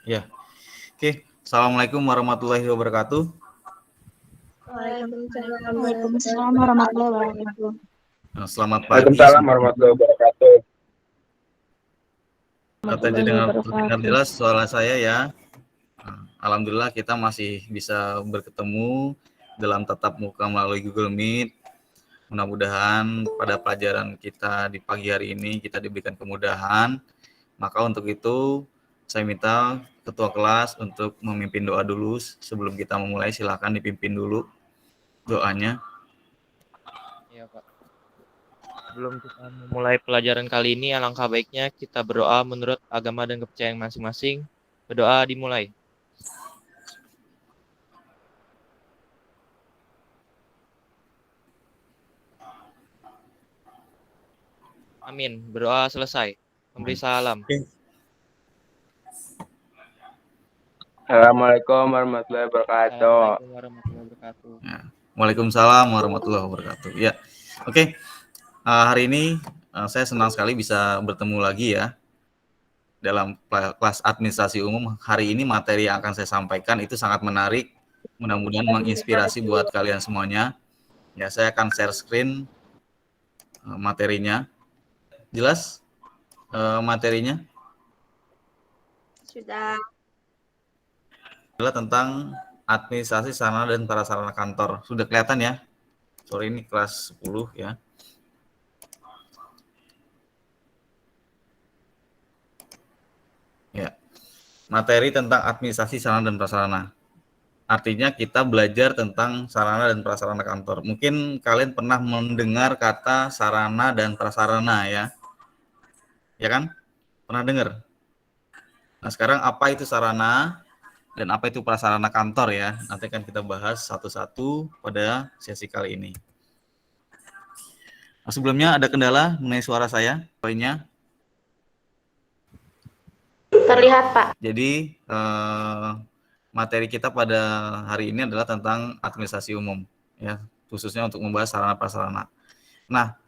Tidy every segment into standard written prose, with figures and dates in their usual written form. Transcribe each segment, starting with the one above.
Ya, oke. Assalamualaikum warahmatullahi wabarakatuh. Waalaikumsalam warahmatullahi wabarakatuh. Selamat pagi. Waalaikumsalam warahmatullahi wabarakatuh. Tadi Warahmatullahi terdengar wabarakatuh. jelas suara saya ya. Alhamdulillah kita masih bisa bertemu dalam tatap muka melalui Google Meet. Mudah-mudahan pada pelajaran kita di pagi hari ini kita diberikan kemudahan. Maka untuk itu saya minta ketua kelas untuk memimpin doa dulu sebelum kita memulai. Silakan dipimpin dulu doanya. Iya, Pak. Sebelum kita memulai pelajaran kali ini, alangkah baiknya kita berdoa menurut agama dan kepercayaan masing-masing. Berdoa dimulai. Amin. Berdoa selesai. Memberi salam. Assalamualaikum warahmatullahi wabarakatuh. Assalamualaikum warahmatullahi wabarakatuh. Ya. Waalaikumsalam warahmatullahi wabarakatuh. Ya, oke. Hari ini saya senang sekali bisa bertemu lagi ya dalam kelas administrasi umum. Hari ini materi yang akan saya sampaikan itu sangat menarik. Mudah-mudahan menginspirasi buat kalian semuanya. Ya, saya akan share screen materinya. Jelas materinya? Sudah. Adalah tentang administrasi sarana dan prasarana kantor. Sudah kelihatan ya? Sore ini kelas 10 ya. Ya. Materi tentang administrasi sarana dan prasarana. Artinya kita belajar tentang sarana dan prasarana kantor. Mungkin kalian pernah mendengar kata sarana dan prasarana ya. Ya kan? Pernah dengar? Nah, sekarang apa itu sarana dan apa itu prasarana kantor ya? Nanti akan kita bahas satu-satu pada sesi kali ini. Nah, sebelumnya ada kendala mengenai suara saya? Poinnya? Terlihat, Pak. Jadi materi kita pada hari ini adalah tentang administrasi umum, ya, khususnya untuk membahas sarana prasarana. Nah,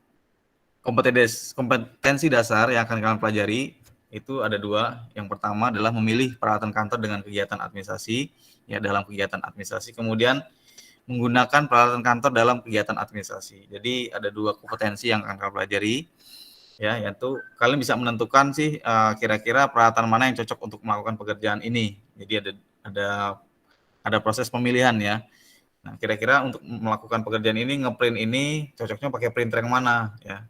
kompetensi dasar yang akan kalian pelajari itu ada dua. Yang pertama adalah memilih peralatan kantor dengan kegiatan administrasi, ya dalam kegiatan administrasi. Kemudian menggunakan peralatan kantor dalam kegiatan administrasi. Jadi ada dua kompetensi yang akan kalian pelajari. Ya, yaitu kalian bisa menentukan sih kira-kira peralatan mana yang cocok untuk melakukan pekerjaan ini. Jadi ada proses pemilihan ya. Nah, kira-kira untuk melakukan pekerjaan ini, ngeprint ini cocoknya pakai printer yang mana ya.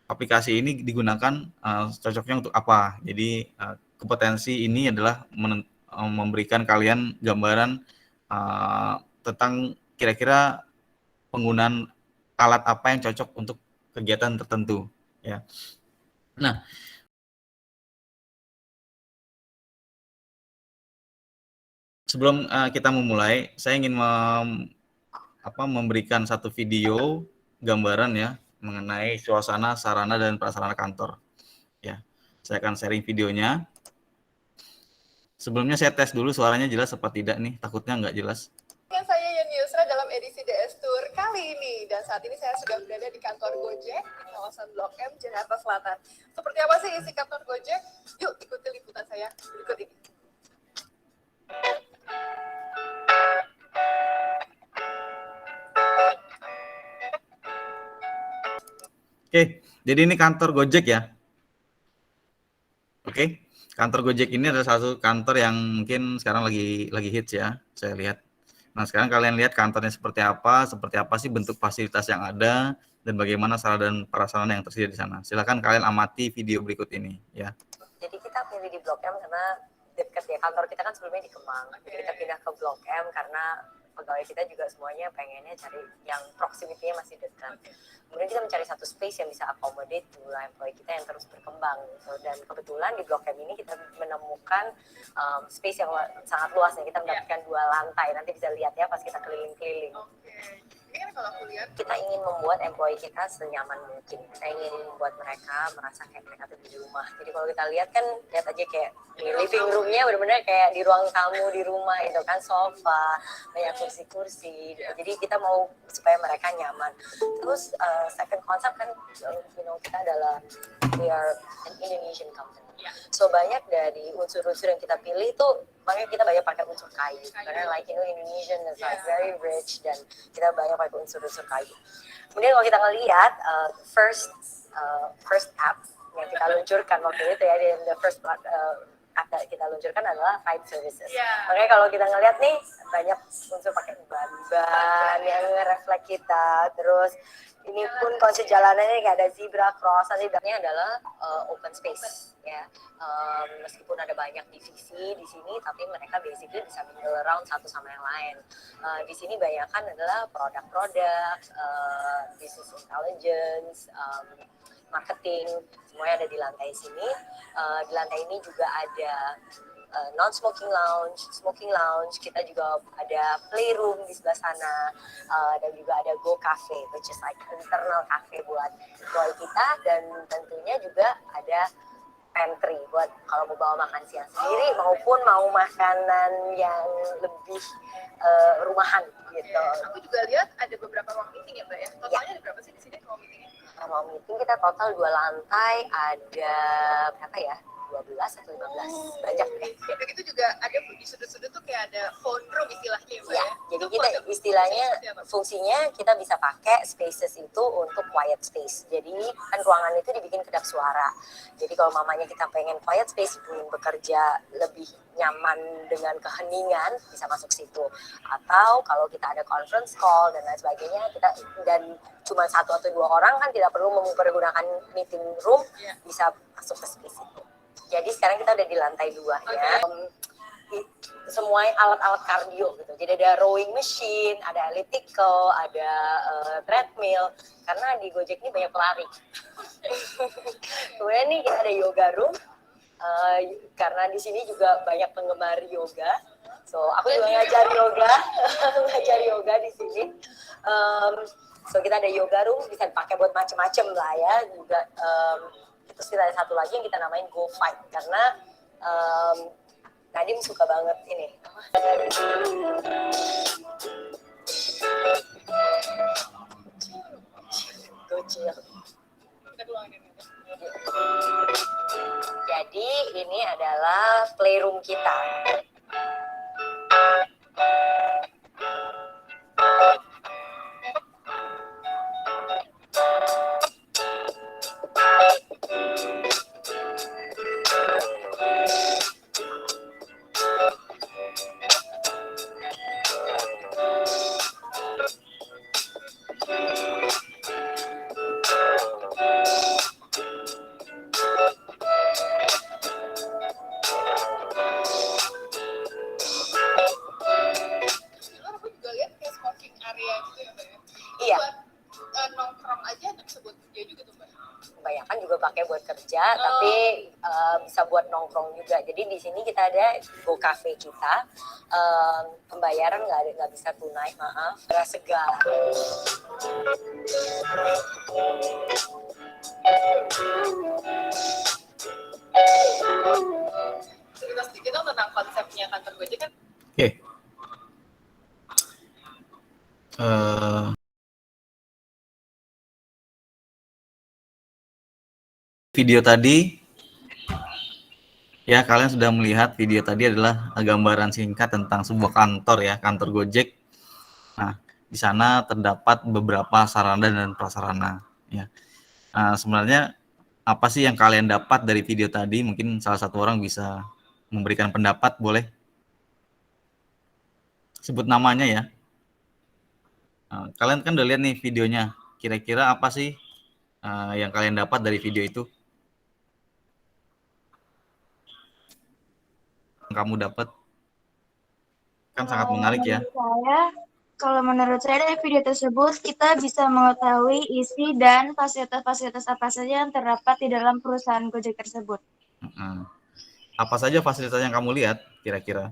Aplikasi ini digunakan cocoknya untuk apa. Jadi kompetensi ini adalah memberikan kalian gambaran tentang kira-kira penggunaan alat apa yang cocok untuk kegiatan tertentu ya. Nah, sebelum kita memulai, saya ingin memberikan satu video gambaran ya mengenai suasana sarana dan prasarana kantor. Ya, saya akan sharing videonya. Sebelumnya saya tes dulu suaranya jelas apa tidak nih, takutnya nggak jelas. Saya Yani Yusra dalam edisi DS Tour kali ini, dan saat ini saya sudah berada di kantor Gojek di kawasan Blok M, Jakarta Selatan. Seperti apa sih isi kantor Gojek? Yuk ikuti liputan saya berikut ini. Oke, jadi ini kantor Gojek ya. Oke, kantor Gojek ini adalah satu kantor yang mungkin sekarang lagi hits ya, saya lihat. Nah, sekarang kalian lihat kantornya seperti apa sih bentuk fasilitas yang ada, dan bagaimana sarana dan prasarana yang tersedia di sana. Silakan kalian amati video berikut ini ya. Jadi kita pilih di Blok M karena dekat ya, kantor kita kan sebelumnya di Kemang. Jadi kita pindah ke Blok M karena pegawai kita juga semuanya pengennya cari yang proximity-nya masih dekat. Kemudian kita mencari satu space yang bisa accommodate jumlah employee kita yang terus berkembang gitu. Dan kebetulan di Blok M ini kita menemukan space yang sangat luas nih. Kita mendapatkan 2 lantai. Nanti bisa lihat ya pas kita keliling-keliling. Ini kan kalau aku lihat, Kita ingin membuat employee kita senyaman mungkin. Kita ingin membuat mereka merasa kayak mereka tuh di rumah. Jadi kalau kita lihat kan, lihat aja kayak di living room-nya benar-benar kayak di ruang tamu di rumah itu kan, sofa, banyak kursi-kursi. Jadi kita mau supaya mereka nyaman. Terus second concept kan, kita adalah we are an Indonesian company. So banyak dari unsur-unsur yang kita pilih tuh, makanya kita banyak pakai unsur kayu. Karena like Indonesian is like very rich dan kita banyak pakai unsur-unsur kayu. Kemudian kalau kita ngelihat first app yang kita luncurkan waktu itu ya, the first app yang kita luncurkan adalah Ride Services. Makanya kalau kita ngelihat nih banyak unsur pakai ban yang reflect kita, terus ini pun konsep jalanannya kayak ada zebra cross, zebra-nya adalah open space ya. Meskipun ada banyak divisi di sini, tapi mereka basically bisa mingle around satu sama yang lain. Di sini banyakkan adalah produk-produk, business intelligence, marketing, semuanya ada di lantai sini. Di lantai ini juga ada non-smoking lounge, smoking lounge, kita juga ada playroom di sebelah sana, dan juga ada Go Cafe, which is like internal cafe buat employee kita, dan tentunya juga ada pantry buat kalau mau bawa makan siang sendiri maupun mau makanan yang lebih rumahan gitu. Aku juga lihat ada beberapa ruang meeting ya Mbak ya. Totalnya ada berapa sih di sini ruang meetingnya? Ruang meeting kita total 2 lantai, ada berapa ya? 12 atau 15, banyak deh. Begitu juga ada di sudut-sudut tuh kayak ada phone room istilahnya Mbak ya. Jadi kita istilahnya fungsinya kita bisa pakai spaces itu untuk quiet space. Jadi kan ruangan itu dibikin kedap suara. Jadi kalau mamanya kita pengen quiet space, ingin bekerja lebih nyaman dengan keheningan, bisa masuk situ. Atau kalau kita ada conference call dan lain sebagainya, kita dan cuma 1 atau 2 orang kan tidak perlu mempergunakan meeting room, bisa masuk ke space itu. Jadi sekarang kita udah di lantai 2 ya. Semua alat-alat kardio gitu. Jadi ada rowing machine, ada elliptical, ada treadmill. Karena di Gojek ini banyak pelari. Kemudian nih kita ada yoga room. Karena di sini juga banyak penggemar yoga. So aku juga ngajar yoga di sini. So kita ada yoga room, bisa dipakai buat macem-macem lah ya. Juga terus kita ada satu lagi yang kita namain Go Fight, karena Nadim suka banget ini. Go chill. Jadi ini adalah playroom kita. Kebanyakan juga pakai buat kerja, tapi bisa buat nongkrong juga. Jadi di sini kita ada Go Cafe kita, pembayaran nggak bisa tunai, maaf, segar. Cerita sedikit dong tentang konsepnya kantor Gojek kan. Oke. Video tadi, ya kalian sudah melihat video tadi adalah gambaran singkat tentang sebuah kantor ya, kantor Gojek. Nah, di sana terdapat beberapa sarana dan prasarana. Ya, sebenarnya apa sih yang kalian dapat dari video tadi? Mungkin salah satu orang bisa memberikan pendapat, boleh? Sebut namanya ya. Kalian kan udah lihat nih videonya. Kira-kira apa sih yang kalian dapat dari video itu? Kamu dapat kan sangat menarik ya. Kalau menurut saya dari video tersebut kita bisa mengetahui isi dan fasilitas-fasilitas apa saja yang terdapat di dalam perusahaan Gojek tersebut. Apa saja fasilitas yang kamu lihat kira-kira?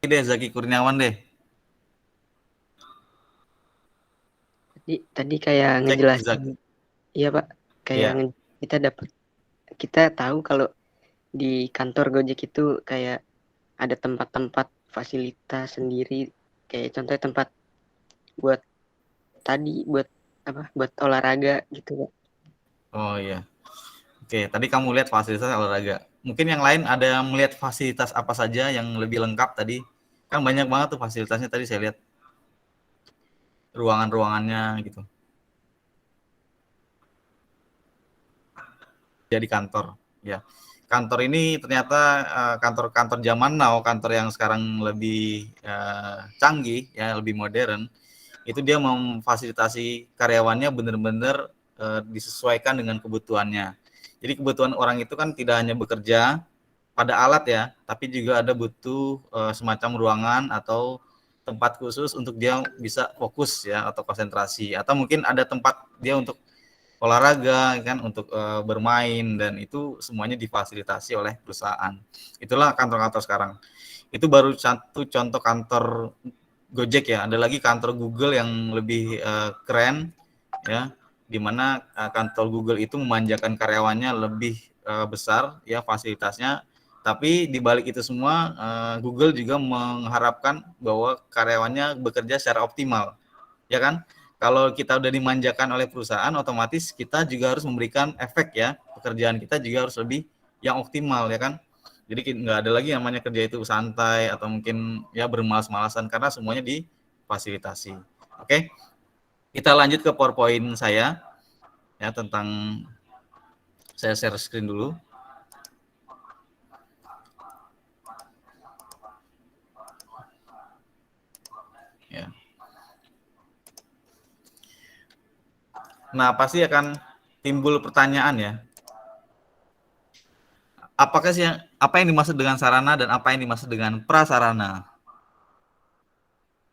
Deh, Zaki Kurniawan deh. Tadi kayak ngejelasin. Iya Pak, kayak kita tahu kalau di kantor Gojek itu kayak ada tempat-tempat fasilitas sendiri, kayak contohnya tempat buat tadi buat apa? Buat olahraga gitu, Pak. Oh iya. Oke, tadi kamu lihat fasilitas olahraga. Mungkin yang lain ada yang melihat fasilitas apa saja yang lebih lengkap tadi? Kan banyak banget tuh fasilitasnya tadi saya lihat. Ruangan-ruangannya gitu. Jadi kantor, ya. Kantor ini ternyata kantor-kantor zaman now, kantor yang sekarang lebih canggih, ya, lebih modern. Itu dia memfasilitasi karyawannya benar-benar disesuaikan dengan kebutuhannya. Jadi kebutuhan orang itu kan tidak hanya bekerja pada alat ya, tapi juga ada butuh semacam ruangan atau tempat khusus untuk dia bisa fokus ya atau konsentrasi, atau mungkin ada tempat dia untuk olahraga kan, untuk bermain, dan itu semuanya difasilitasi oleh perusahaan. Itulah kantor-kantor sekarang. Itu baru satu contoh kantor Gojek ya. Ada lagi kantor Google yang lebih keren ya, di mana kantor Google itu memanjakan karyawannya lebih besar ya fasilitasnya. Tapi di balik itu semua Google juga mengharapkan bahwa karyawannya bekerja secara optimal, ya kan? Kalau kita udah dimanjakan oleh perusahaan, otomatis kita juga harus memberikan efek ya, pekerjaan kita juga harus lebih yang optimal ya kan. Jadi nggak ada lagi namanya kerja itu santai atau mungkin ya bermalas-malasan, karena semuanya difasilitasi. Oke, kita lanjut ke PowerPoint saya ya, tentang, saya share screen dulu. Ya. Nah, pasti akan timbul pertanyaan ya. Apakah sih apa yang dimaksud dengan sarana dan apa yang dimaksud dengan prasarana?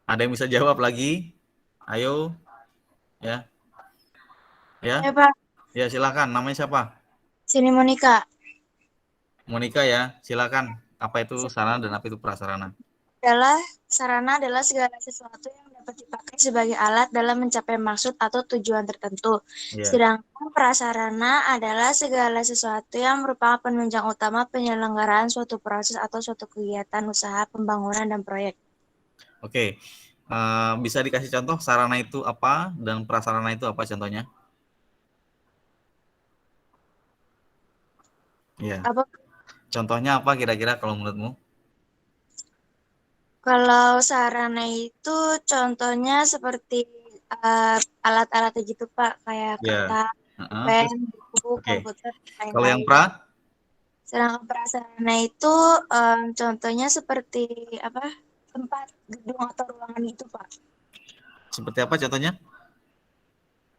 Ada yang bisa jawab lagi? Ayo. Ya. Ya. Ya, Pak. Ya, silakan. Namanya siapa? Sini Monica. Monica ya. Silakan. Apa itu sarana dan apa itu prasarana? Sarana adalah segala sesuatu yang dapat dipakai sebagai alat dalam mencapai maksud atau tujuan tertentu. Ya. Sedangkan prasarana adalah segala sesuatu yang merupakan penunjang utama penyelenggaraan suatu proses atau suatu kegiatan usaha, pembangunan, dan proyek. Oke. Bisa dikasih contoh sarana itu apa dan prasarana itu apa contohnya? Ya. Apa? Contohnya apa kira-kira kalau menurutmu? Kalau sarana itu contohnya seperti alat-alat gitu Pak, kayak Ya. kertas, pen, buku, komputer, lain-lain. Kalau yang pra? Sedangkan prasarana itu contohnya seperti apa? Tempat, gedung atau ruangan itu Pak. Seperti apa contohnya?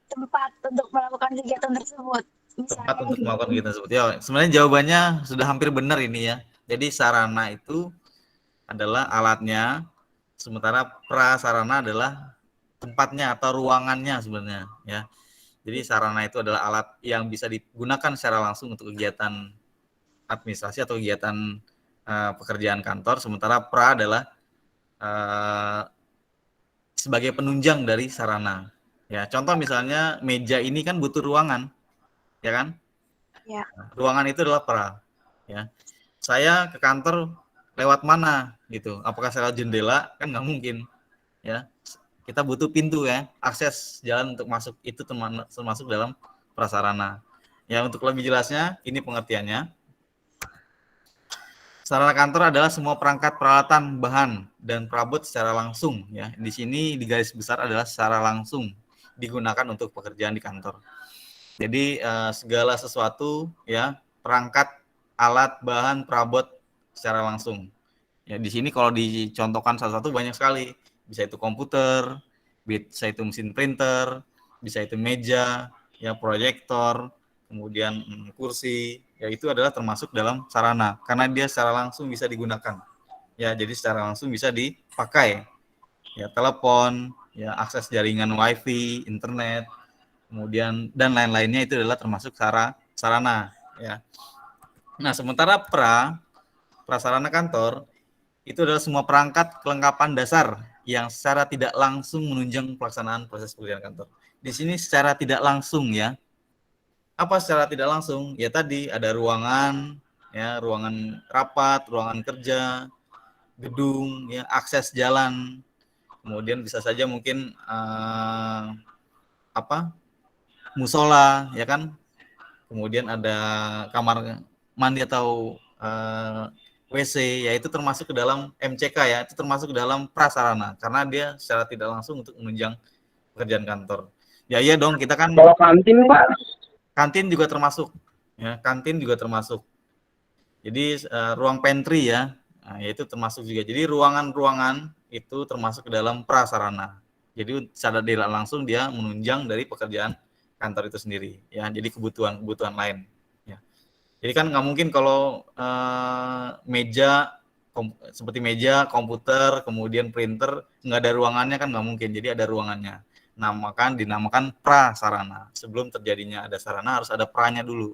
Tempat untuk melakukan kegiatan tersebut. Misalnya Tempat untuk melakukan kegiatan tersebut. Ya, sebenarnya jawabannya sudah hampir benar ini ya. Jadi sarana itu adalah alatnya, sementara prasarana adalah tempatnya atau ruangannya sebenarnya ya. Jadi sarana itu adalah alat yang bisa digunakan secara langsung untuk kegiatan administrasi atau kegiatan pekerjaan kantor, sementara pra adalah sebagai penunjang dari sarana. Ya, contoh misalnya meja ini kan butuh ruangan, ya kan? Ya. Ruangan itu adalah pra. Ya, saya ke kantor lewat mana gitu? Apakah saya lewat jendela? Kan nggak mungkin. Ya, kita butuh pintu ya, akses jalan untuk masuk, itu termasuk dalam prasarana. Ya, untuk lebih jelasnya, ini pengertiannya. Sarana kantor adalah semua perangkat, peralatan, bahan, dan perabot secara langsung ya. Di sini di garis besar adalah secara langsung digunakan untuk pekerjaan di kantor. Jadi segala sesuatu ya, perangkat, alat, bahan, perabot secara langsung. Ya, di sini kalau dicontohkan satu-satu banyak sekali. Bisa itu komputer, bisa itu mesin printer, bisa itu meja, ya proyektor, kemudian kursi, ya itu adalah termasuk dalam sarana karena dia secara langsung bisa digunakan. Ya, jadi secara langsung bisa dipakai. Ya, telepon, ya akses jaringan wifi, internet, kemudian dan lain-lainnya itu adalah termasuk sarana, ya. Nah, sementara prasarana kantor itu adalah semua perangkat kelengkapan dasar yang secara tidak langsung menunjang pelaksanaan proses pekerjaan kantor. Di sini secara tidak langsung ya. Apa secara tidak langsung? Ya tadi ada ruangan, ya ruangan rapat, ruangan kerja, gedung, ya akses jalan, kemudian bisa saja mungkin musola, ya kan, kemudian ada kamar mandi atau WC, ya itu termasuk ke dalam MCK ya, itu termasuk ke dalam prasarana karena dia secara tidak langsung untuk menunjang pekerjaan kantor. Ya iya dong, kita kan Kalau kantin Pak, kantin juga termasuk, ya kantin juga termasuk. Jadi ruang pantry ya, nah, itu termasuk juga. Jadi ruangan-ruangan itu termasuk ke dalam prasarana. Jadi secara tidak langsung dia menunjang dari pekerjaan kantor itu sendiri, ya. Jadi kebutuhan lain. Jadi kan nggak mungkin kalau seperti meja, komputer, kemudian printer, nggak ada ruangannya kan nggak mungkin. Jadi ada ruangannya. Dinamakan prasarana. Sebelum terjadinya ada sarana harus ada pranya dulu.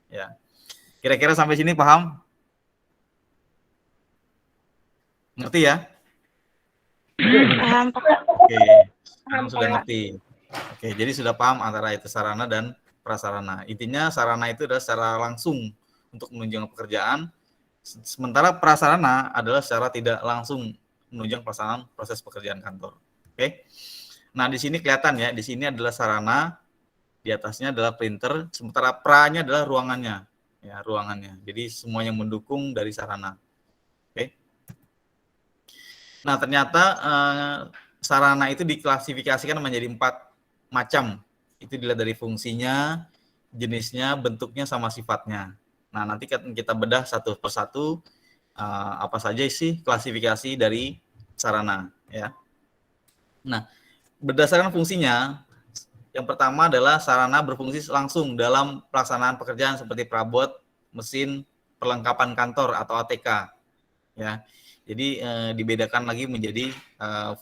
Ya. Kira-kira sampai sini paham? Ngerti ya? Paham, Pak. Oke, sekarang sudah ngerti. Oke, jadi sudah paham antara itu sarana dan prasarana. Intinya sarana itu adalah secara langsung untuk menunjang pekerjaan, sementara prasarana adalah secara tidak langsung menunjang pelaksanaan proses pekerjaan kantor. Oke. Nah, di sini kelihatan ya, di sini adalah sarana, di atasnya adalah printer, sementara pranya adalah ruangannya. Ya, ruangannya. Jadi semua yang mendukung dari sarana. Oke. Nah, ternyata sarana itu diklasifikasikan menjadi 4 macam. Itu dilihat dari fungsinya, jenisnya, bentuknya, sama sifatnya. Nah, nanti kita bedah satu persatu apa saja sih klasifikasi dari sarana, ya. Nah, berdasarkan fungsinya, yang pertama adalah sarana berfungsi langsung dalam pelaksanaan pekerjaan seperti perabot, mesin, perlengkapan kantor atau ATK, ya. Jadi dibedakan lagi menjadi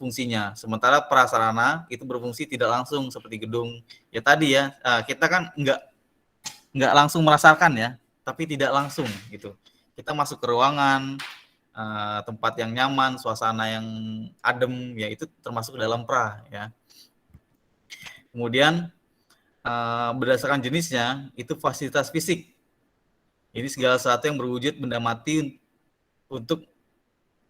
fungsinya. Sementara prasarana itu berfungsi tidak langsung seperti gedung. Ya tadi ya, kita kan nggak langsung merasakan ya, tapi tidak langsung gitu. Kita masuk ke ruangan, tempat yang nyaman, suasana yang adem, ya itu termasuk dalam pra ya. Kemudian berdasarkan jenisnya itu fasilitas fisik. Ini segala sesuatu yang berwujud benda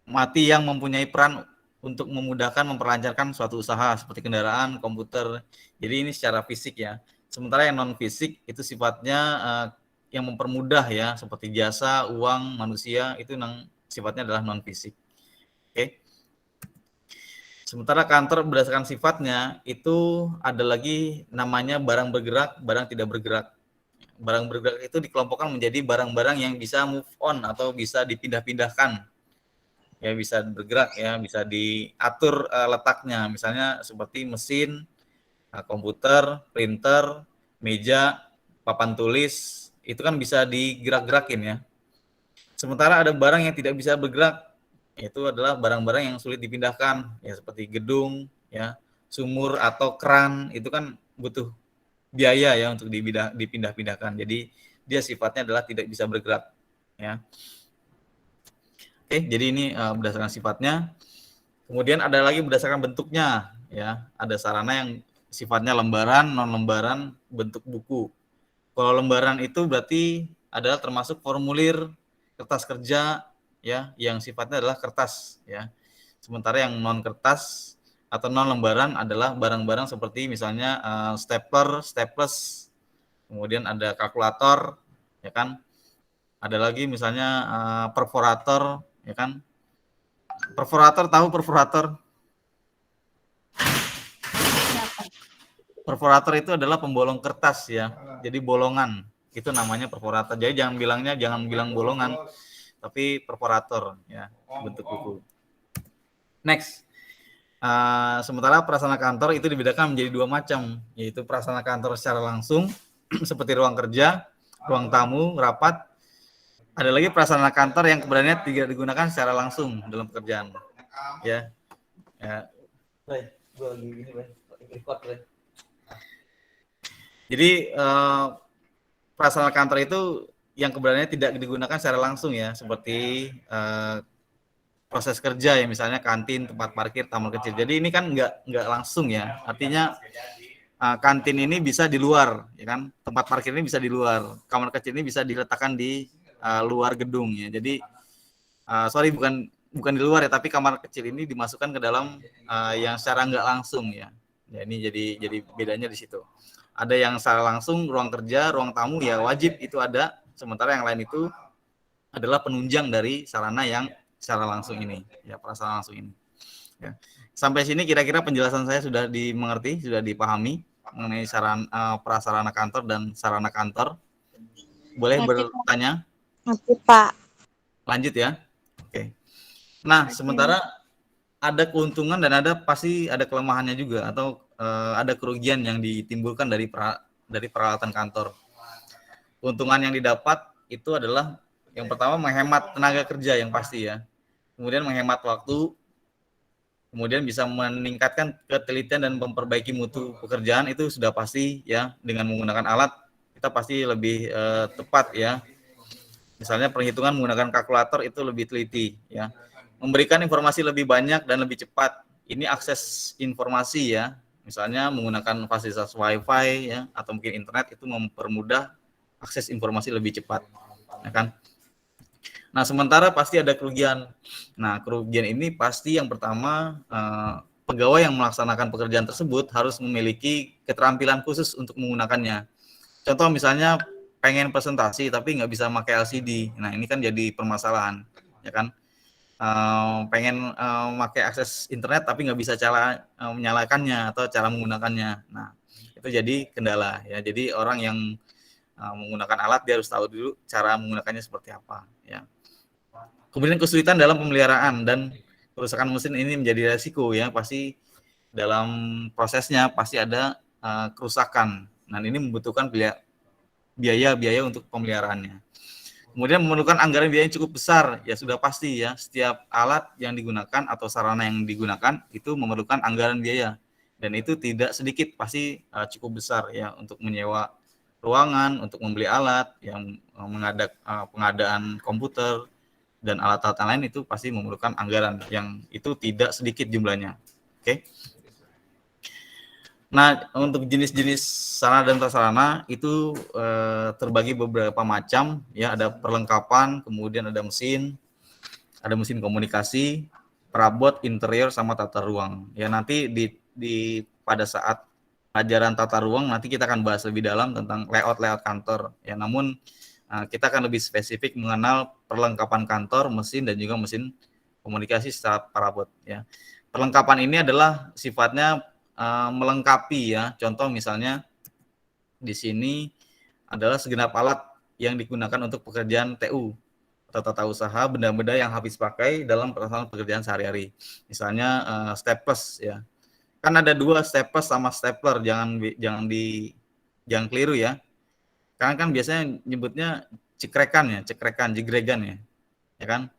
mati yang mempunyai peran untuk memudahkan, memperlancarkan suatu usaha seperti kendaraan, komputer. Jadi ini secara fisik ya. Sementara yang non fisik itu sifatnya yang mempermudah ya, seperti jasa, uang, manusia, itu yang sifatnya adalah non fisik. Oke. Sementara kantor berdasarkan sifatnya itu ada lagi namanya barang bergerak, barang tidak bergerak. Barang bergerak itu dikelompokkan menjadi barang-barang yang bisa move on atau bisa dipindah-pindahkan. Ya bisa bergerak ya, bisa diatur letaknya, misalnya seperti mesin, komputer, printer, meja, papan tulis, itu kan bisa digerak-gerakin ya. Sementara ada barang yang tidak bisa bergerak, itu adalah barang-barang yang sulit dipindahkan, ya seperti gedung, ya, sumur atau keran, itu kan butuh biaya ya untuk dipindah-pindahkan. Jadi dia sifatnya adalah tidak bisa bergerak, ya. Oke, jadi ini berdasarkan sifatnya. Kemudian ada lagi berdasarkan bentuknya, ya. Ada sarana yang sifatnya lembaran, non lembaran, bentuk buku. Kalau lembaran itu berarti adalah termasuk formulir, kertas kerja, ya, yang sifatnya adalah kertas, ya. Sementara yang non kertas atau non lembaran adalah barang-barang seperti misalnya stapler, staples, kemudian ada kalkulator, ya kan. Ada lagi misalnya perforator, ya kan. Perforator, tahu perforator? Perforator itu adalah pembolong kertas ya. Jadi bolongan. Itu namanya perforator. Jadi jangan bilang bolongan, tapi perforator ya, bentuk buku. Next. Sementara prasarana kantor itu dibedakan menjadi 2 macam, yaitu prasarana kantor secara langsung seperti ruang kerja, ruang tamu, rapat. Ada lagi prasarana kantor yang keberadaannya tidak digunakan secara langsung dalam pekerjaan. Ya. Ya. Gue lagi ini, record, Jadi prasarana kantor itu yang keberadaannya tidak digunakan secara langsung ya, seperti proses kerja ya, misalnya kantin, tempat parkir, taman kecil. Jadi ini kan nggak langsung ya. Artinya kantin ini bisa di luar, ya kan? Tempat parkir ini bisa di luar. Kamar kecil ini bisa diletakkan di luar gedung ya. Jadi bukan bukan di luar ya, tapi kamar kecil ini dimasukkan ke dalam yang secara nggak langsung ya. Ya ini jadi bedanya di situ. Ada yang secara langsung ruang kerja, ruang tamu ya wajib itu ada. Sementara yang lain itu adalah penunjang dari sarana yang secara langsung ini, ya prasarana langsung ini. Ya. Sampai sini kira-kira penjelasan saya sudah dimengerti, sudah dipahami mengenai prasarana kantor dan sarana kantor. Boleh bertanya? Ngerti, Pak. Lanjut ya. Oke. Nah, sementara ada keuntungan dan pasti ada kelemahannya juga atau ada kerugian yang ditimbulkan dari peralatan kantor. Keuntungan yang didapat itu adalah yang pertama menghemat tenaga kerja yang pasti ya. Kemudian menghemat waktu, kemudian bisa meningkatkan ketelitian dan memperbaiki mutu pekerjaan itu sudah pasti ya. Dengan menggunakan alat kita pasti lebih tepat ya. Misalnya perhitungan menggunakan kalkulator itu lebih teliti ya. Memberikan informasi lebih banyak dan lebih cepat. Ini akses informasi ya. Misalnya menggunakan fasilitas Wi-Fi ya atau mungkin internet itu mempermudah akses informasi lebih cepat. Ya kan? Nah, sementara pasti ada kerugian. Nah, kerugian ini pasti yang pertama pegawai yang melaksanakan pekerjaan tersebut harus memiliki keterampilan khusus untuk menggunakannya. Contoh misalnya pengen presentasi tapi nggak bisa pakai LCD. Nah, ini kan jadi permasalahan, ya kan? Pengen pakai akses internet tapi nggak bisa cara menyalakannya atau cara menggunakannya. Nah, itu jadi kendala ya. Jadi orang yang menggunakan alat dia harus tahu dulu cara menggunakannya seperti apa ya. Kemudian kesulitan dalam pemeliharaan dan kerusakan mesin ini menjadi resiko ya, pasti dalam prosesnya pasti ada kerusakan. Nah, ini membutuhkan biaya untuk pemeliharaannya. Kemudian memerlukan anggaran biaya yang cukup besar, ya sudah pasti ya, setiap alat yang digunakan atau sarana yang digunakan itu memerlukan anggaran biaya. Dan itu tidak sedikit, pasti cukup besar ya untuk menyewa ruangan, untuk membeli alat, yang pengadaan komputer, dan alat-alat lain itu pasti memerlukan anggaran yang itu tidak sedikit jumlahnya. Oke. Nah, untuk jenis-jenis sarana dan prasarana itu terbagi beberapa macam ya, ada perlengkapan, kemudian ada mesin komunikasi, perabot, interior sama tata ruang. Ya nanti di pada saat pelajaran tata ruang nanti kita akan bahas lebih dalam tentang layout kantor. Ya namun kita akan lebih spesifik mengenal perlengkapan kantor, mesin dan juga mesin komunikasi secara perabot ya. Perlengkapan ini adalah sifatnya melengkapi ya. Contoh misalnya di sini adalah segenap alat yang digunakan untuk pekerjaan TU atau tata usaha, benda-benda yang habis pakai dalam pelaksanaan pekerjaan sehari-hari. Misalnya staples ya. Kan ada dua, staples sama stapler, jangan keliru ya. Karena kan biasanya nyebutnya cekrekan, jegregan ya. Ya kan?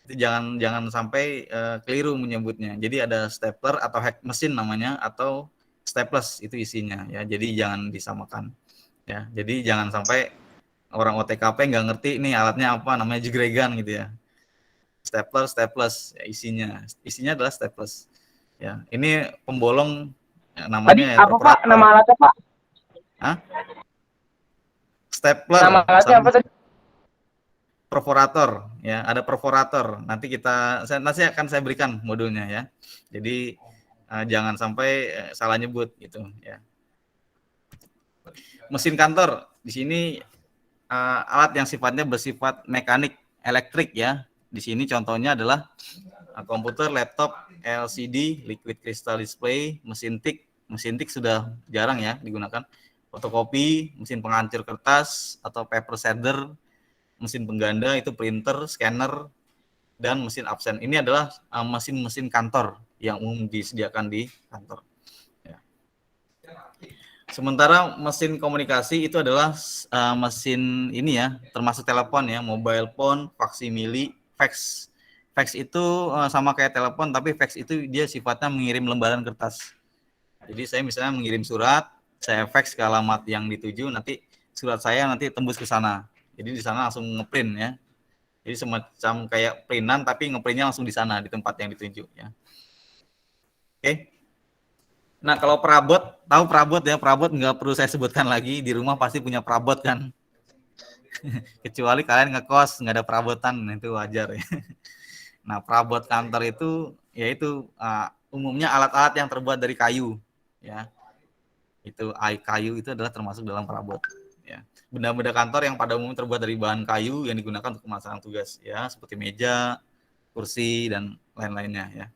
Itu jangan sampai keliru menyebutnya. Jadi ada stapler atau hack mesin namanya atau staples itu isinya ya. Jadi jangan disamakan ya. Jadi jangan sampai orang OTKP nggak ngerti nih alatnya apa, namanya jegregan gitu ya. Staples ya, isinya adalah staples ya. Ini pembolong ya, namanya tadi apa Pak nama alatnya Pak? Hah? Stapler. Nama alatnya apa tadi? Perforator ya, ada perforator. Nanti akan saya berikan modulnya ya. Jadi jangan sampai salah nyebut gitu ya. Mesin kantor di sini alat yang sifatnya bersifat mekanik elektrik ya. Di sini contohnya adalah komputer, laptop, LCD, liquid crystal display, mesin tik. Mesin tik sudah jarang ya digunakan. Fotokopi, mesin pengancur kertas atau paper shredder, mesin pengganda itu printer, scanner, dan mesin absen. Ini adalah mesin-mesin kantor yang umum disediakan di kantor. Ya. Sementara mesin komunikasi itu adalah mesin ini ya, termasuk telepon ya, mobile phone, faksimili, fax. Fax itu sama kayak telepon, tapi fax itu dia sifatnya mengirim lembaran kertas. Jadi saya misalnya mengirim surat, saya fax ke alamat yang dituju, nanti surat saya nanti tembus ke sana. Jadi di sana langsung ngeprint ya. Jadi semacam kayak printan tapi ngeprintnya langsung di sana di tempat yang ditunjuk ya. Oke. Nah kalau perabot, tahu perabot ya, perabot nggak perlu saya sebutkan lagi, di rumah pasti punya perabot kan. Kecuali kalian ngekos nggak ada perabotan, itu wajar ya. Nah, perabot kantor itu yaitu umumnya alat-alat yang terbuat dari kayu, ya. Itu kayu itu adalah termasuk dalam perabot, ya. Benda-benda kantor yang pada umumnya terbuat dari bahan kayu yang digunakan untuk melaksanakan tugas, ya, seperti meja, kursi dan lain-lainnya, ya.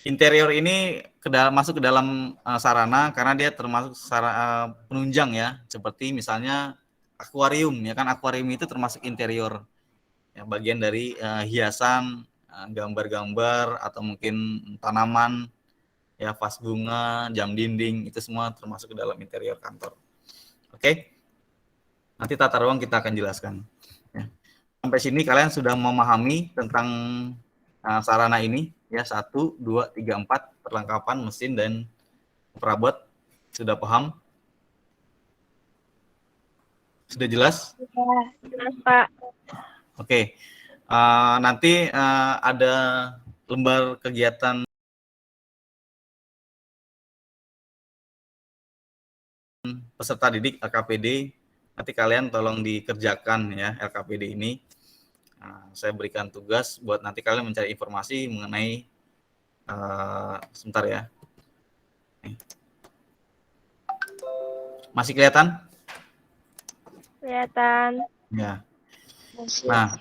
Interior ini masuk ke dalam sarana karena dia termasuk penunjang, ya, seperti misalnya akuarium, ya kan, akuarium itu termasuk interior, ya, bagian dari hiasan, gambar-gambar atau mungkin tanaman, ya, vas bunga, jam dinding, itu semua termasuk ke dalam interior kantor. Oke, nanti tata ruang kita akan jelaskan, ya. Sampai sini kalian sudah memahami tentang sarana ini, ya, 1, 2, 3, 4, perlengkapan, mesin, dan perabot. Sudah paham? Sudah jelas? Jelas, Pak. Oke. Nanti ada lembar kegiatan peserta didik LKPD. Nanti kalian tolong dikerjakan, ya, LKPD ini. Saya berikan tugas buat nanti kalian mencari informasi mengenai sebentar, ya. Masih kelihatan? Kelihatan. Ya. Nah,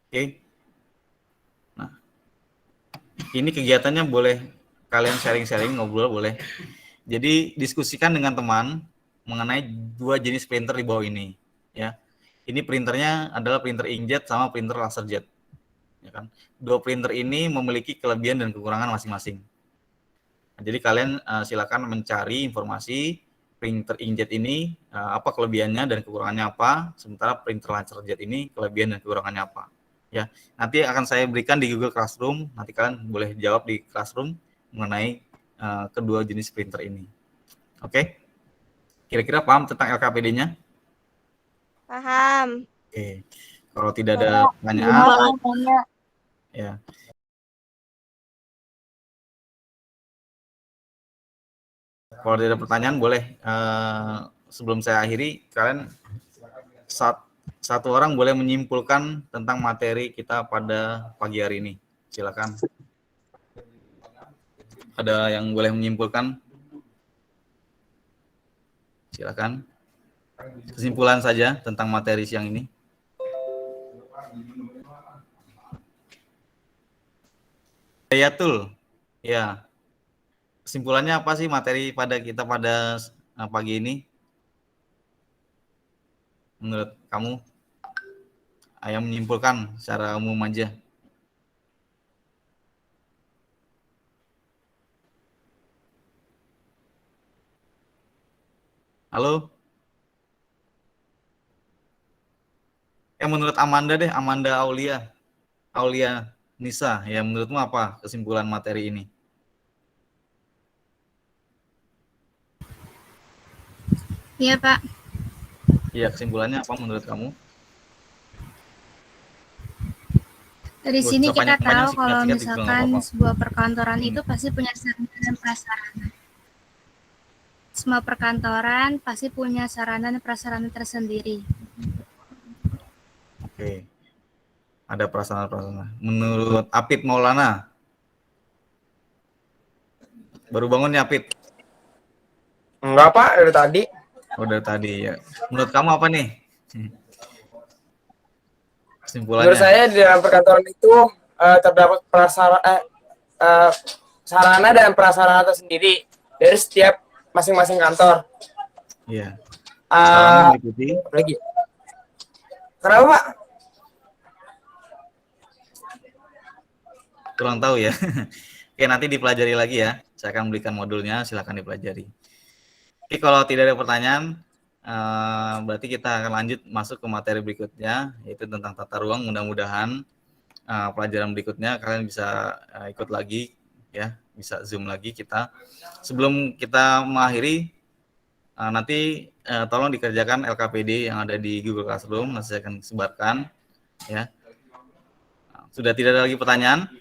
oke. Nah, ini kegiatannya boleh kalian sharing-sharing, ngobrol boleh. Jadi diskusikan dengan teman mengenai 2 jenis printer di bawah ini, ya. Ini printernya adalah printer inkjet sama printer laserjet, ya kan. 2 printer ini memiliki kelebihan dan kekurangan masing-masing. Nah, jadi kalian silakan mencari informasi printer inkjet ini apa kelebihannya dan kekurangannya apa, sementara printer laserjet ini kelebihan dan kekurangannya apa, ya. Nanti akan saya berikan di Google Classroom, nanti kalian boleh jawab di Classroom mengenai kedua jenis printer ini. Oke? Kira-kira paham tentang LKPD-nya? Paham. Oke. Kalau tidak ada pertanyaan, ya. Kalau tidak ada pertanyaan, boleh sebelum saya akhiri, kalian satu orang boleh menyimpulkan tentang materi kita pada pagi hari ini. Silakan. Ada yang boleh menyimpulkan? Silakan. Kesimpulan saja tentang materi siang ini. Yatul. Ya. Kesimpulannya apa sih materi pada kita pada pagi ini? Menurut kamu? Ayo menyimpulkan secara umum aja. Halo? Menurut Amanda deh, Amanda Aulia Nisa, ya, menurutmu apa kesimpulan materi ini? Iya, Pak. Iya, kesimpulannya apa menurut kamu? Dari sini kita tahu kalau singkat-singkat misalkan sebuah perkantoran itu pasti punya sarana dan prasarana. Semua perkantoran pasti punya sarana dan prasarana tersendiri. Oke. Ada prasarana. Menurut Apit Maulana? Baru bangun ya, Apit? Enggak, Pak, dari tadi. Oh, dari tadi, ya. Menurut kamu apa nih? Kesimpulannya? Menurut saya di dalam perkantoran itu terdapat sarana dan prasarana tersendiri dari setiap masing-masing kantor. Iya. Sarana meliputi. Lagi. Kenapa, Pak? Kurang tahu ya. Oke, nanti dipelajari lagi ya. Saya akan berikan modulnya, silakan dipelajari. Oke, kalau tidak ada pertanyaan, berarti kita akan lanjut masuk ke materi berikutnya, yaitu tentang tata ruang. Mudah-mudahan pelajaran berikutnya kalian bisa ikut lagi, ya, bisa Zoom lagi kita. Sebelum kita mengakhiri, nanti tolong dikerjakan LKPD yang ada di Google Classroom, nanti saya akan sebarkan, ya. Sudah tidak ada lagi pertanyaan?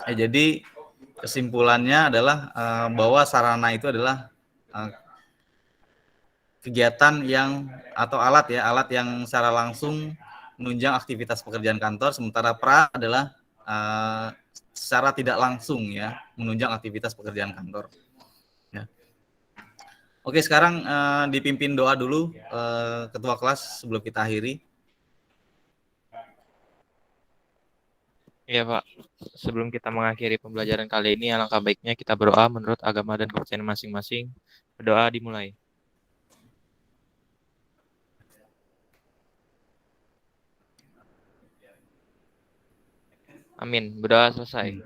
Jadi kesimpulannya adalah bahwa sarana itu adalah kegiatan yang atau alat yang secara langsung menunjang aktivitas pekerjaan kantor, sementara pra adalah secara tidak langsung ya menunjang aktivitas pekerjaan kantor. Ya. Oke, sekarang dipimpin doa dulu ketua kelas sebelum kita akhiri. Iya Pak, sebelum kita mengakhiri pembelajaran kali ini, alangkah baiknya kita berdoa menurut agama dan kepercayaan masing-masing. Berdoa dimulai. Amin. Berdoa selesai.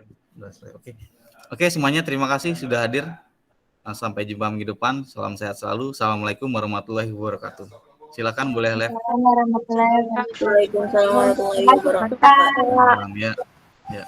Oke, semuanya terima kasih sudah hadir. Sampai jumpa minggu depan. Salam sehat selalu. Assalamualaikum warahmatullahi wabarakatuh. Silakan boleh live. Waalaikumsalam warahmatullahi wabarakatuh. Waalaikumsalam warahmatullahi wabarakatuh. Ya. Ya.